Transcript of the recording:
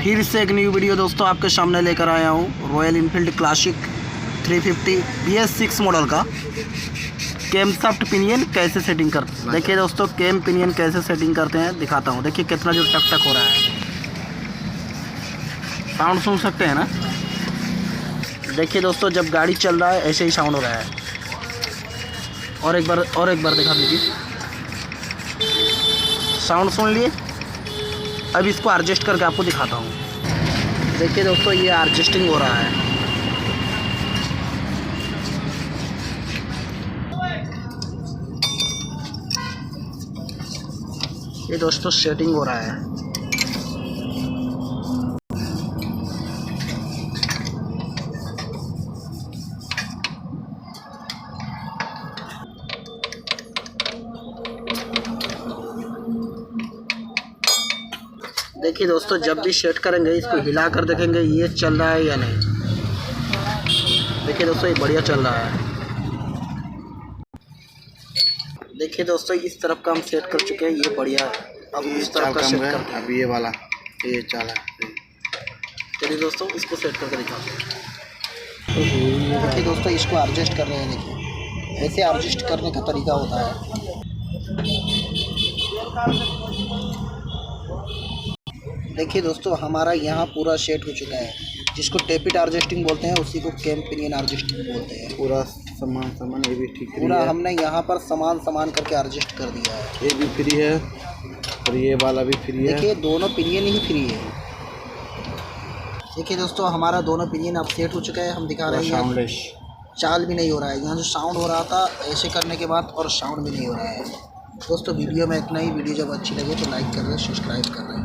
फिर से एक न्यू वीडियो दोस्तों आपके सामने लेकर आया हूँ। Royal Enfield classic 350 BS6 model का कैम शाफ्ट पिनियन कैसे सेटिंग करते हैं। देखिए दोस्तों कैम पिनियन कैसे सेटिंग करते हैं दिखाता हूँ। देखिए कितना जो टक टक हो रहा है, साउंड सुन सकते हैं ना। देखिए दोस्तों जब गाड़ी चल रहा है ऐसे ही साउंड हो रहा है। और एक बार दिखा दीजिए, साउंड सुन लिए। अब इसको एडजस्ट करके आपको दिखाता हूँ। देखिए दोस्तों ये एडजस्टिंग हो रहा है। ये दोस्तों सेटिंग हो रहा है। देखिए दोस्तों जब भी सेट करेंगे इसको हिला कर देखेंगे ये चल रहा है या नहीं। देखिए दोस्तों ये बढ़िया चल रहा है। देखिए दोस्तों इस तरफ का हम सेट कर चुके हैं, ये बढ़िया है। अब इस तरफ का सेट करते हैं। अब ये वाला ये चला। चलिए दोस्तों इसको सेट करके दिखाते हैं। देखिए दोस्तों इसको एडजस्ट कर रहे हैं। देखिए ऐसे एडजस्ट करने का तरीका होता है। देखिए दोस्तों हमारा यहाँ पूरा सेट हो चुका है, जिसको टेपिट एडजस्टिंग बोलते हैं, उसी को कैम पिनियन एडजस्टिंग बोलते हैं। पूरा सामान ये भी ठीक पूरा हमने यहाँ पर सामान करके एडजस्ट कर दिया है। ये भी फ्री है और ये वाला भी फ्री है। देखिए दोनों पिनियन ही फ्री है। देखिए दोस्तों हमारा दोनों पिनियन अब सेट हो चुका है। हम दिखा रहे हैं चाल भी नहीं हो रहा है। यहाँ जो साउंड हो रहा था ऐसे करने के बाद और साउंड भी नहीं हो रहा है। दोस्तों वीडियो में इतना ही। वीडियो जब अच्छी लगे तो लाइक कर दें, सब्सक्राइब कर दें।